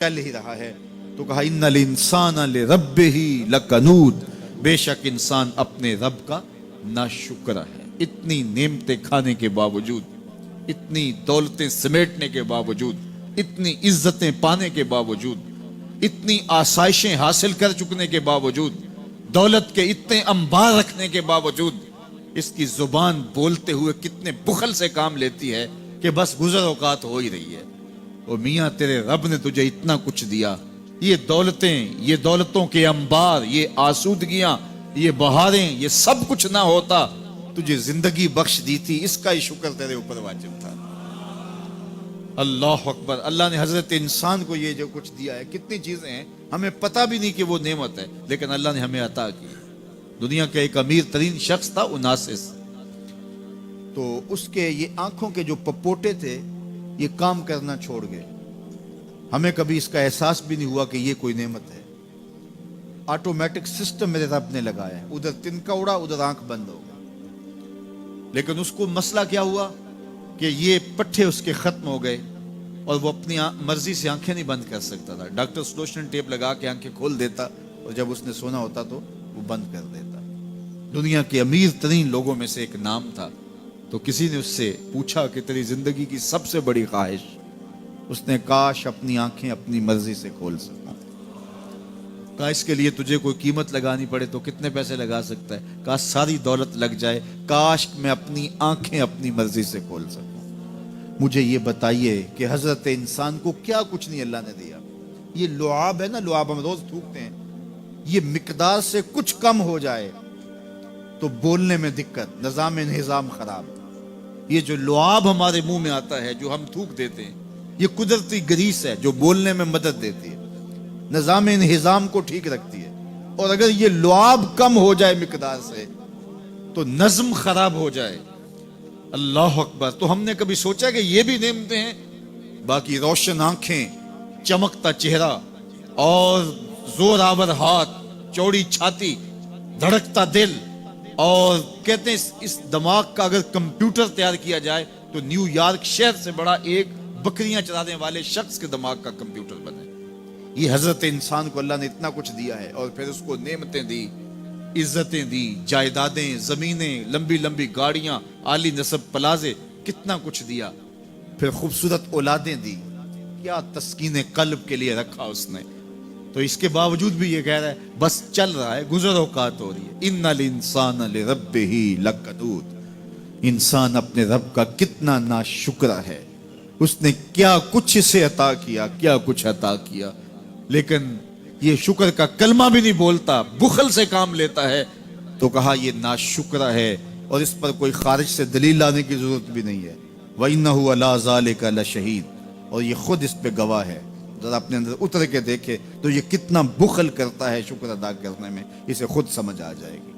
چل ہی رہا ہے تو کہا ان الانسان لربہ لکنود، بے شک انسان اپنے رب کا ناشکر ہے۔ اتنی نعمتیں کھانے کے باوجود، اتنی دولتیں سمیٹنے کے باوجود، اتنی عزتیں پانے کے باوجود، اتنی آسائشیں حاصل کر چکنے کے باوجود، دولت کے اتنے انبار رکھنے کے باوجود، اس کی زبان بولتے ہوئے کتنے بخل سے کام لیتی ہے کہ بس گزر اوقات ہو ہی رہی ہے۔ او میاں تیرے رب نے تجھے اتنا کچھ دیا، یہ دولتیں، یہ دولتوں کے انبار، یہ آسودگیاں، یہ بہاریں، یہ سب کچھ نہ ہوتا، تجھے زندگی بخش دی تھی، اس کا ہی شکر تیرے اوپر واجب تھا۔ اللہ اکبر۔ اللہ نے حضرت انسان کو یہ جو کچھ دیا ہے، کتنی چیزیں ہیں ہمیں پتہ بھی نہیں کہ وہ نعمت ہے، لیکن اللہ نے ہمیں عطا کی۔ دنیا کا ایک امیر ترین شخص تھا اناسس، تو اس کے یہ آنکھوں کے جو پپوٹے تھے یہ کام کرنا چھوڑ گئے۔ ہمیں کبھی اس کا احساس بھی نہیں ہوا کہ یہ کوئی نعمت ہے۔ آٹومیٹک سسٹم میرے رب نے لگایا ہے، ادھر تنکا اڑا ادھر آنکھ بند ہو گئی، لیکن اس کو مسئلہ کیا ہوا کہ یہ پٹھے اس کے ختم ہو گئے اور وہ اپنی مرضی سے آنکھیں نہیں بند کر سکتا تھا۔ ڈاکٹر سلوشن ٹیپ لگا کے آنکھیں کھول دیتا اور جب اس نے سونا ہوتا تو وہ بند کر دیتا۔ دنیا کے امیر ترین لوگوں میں سے ایک نام تھا، تو کسی نے اس سے پوچھا کہ تیری زندگی کی سب سے بڑی خواہش؟ اس نے کاش اپنی آنکھیں اپنی مرضی سے کھول سکوں۔ کہا اس کے لیے تجھے کوئی قیمت لگانی پڑے تو کتنے پیسے لگا سکتا ہے؟ کہا ساری دولت لگ جائے، کاش میں اپنی آنکھیں اپنی مرضی سے کھول سکوں۔ مجھے یہ بتائیے کہ حضرت انسان کو کیا کچھ نہیں اللہ نے دیا۔ یہ لعاب ہے نا، لعاب ہم روز تھوکتے ہیں، یہ مقدار سے کچھ کم ہو جائے تو بولنے میں دقت، نظام انہضام خراب۔ یہ جو لعاب ہمارے منہ میں آتا ہے، جو ہم تھوک دیتے ہیں، یہ قدرتی گریس ہے جو بولنے میں مدد دیتی ہے، نظام انہضام کو ٹھیک رکھتی ہے۔ اور اگر یہ لعاب کم ہو جائے مقدار سے تو نظم خراب ہو جائے۔ اللہ اکبر۔ تو ہم نے کبھی سوچا کہ یہ بھی نعمتیں ہیں؟ باقی روشن آنکھیں، چمکتا چہرہ اور زور آور ہاتھ، چوڑی چھاتی، دھڑکتا دل، اور کہتے ہیں اس دماغ کا اگر کمپیوٹر تیار کیا جائے تو نیو یارک شہر سے بڑا ایک بکریاں چرانے والے شخص کے دماغ کا کمپیوٹر بنے۔ یہ حضرت انسان کو اللہ نے اتنا کچھ دیا ہے، اور پھر اس کو نعمتیں دی، عزتیں دی، جائیدادیں، زمینیں، لمبی لمبی گاڑیاں، عالی نسب پلازے، کتنا کچھ دیا۔ پھر خوبصورت اولادیں دی، کیا تسکین قلب کے لیے رکھا اس نے۔ تو اس کے باوجود بھی یہ کہہ رہا ہے بس چل رہا ہے، گزر اوقات ہو رہی ہے۔ ان الانسان لربہ لکنود، انسان اپنے رب کا کتنا ناشکرا ہے، اس نے کیا کچھ اسے عطا کیا، کیا کچھ عطا کیا، لیکن یہ شکر کا کلمہ بھی نہیں بولتا، بخل سے کام لیتا ہے۔ تو کہا یہ ناشکرا ہے، اور اس پر کوئی خارج سے دلیل لانے کی ضرورت بھی نہیں ہے۔ وَإِنَّهُ عَلَىٰ ذَلِكَ لَشَهِيدٌ، اور یہ خود اس پہ گواہ ہے۔ ذرا اپنے اندر اتر کے دیکھے تو یہ کتنا بخل کرتا ہے شکر ادا کرنے میں، اسے خود سمجھ آ جائے گی۔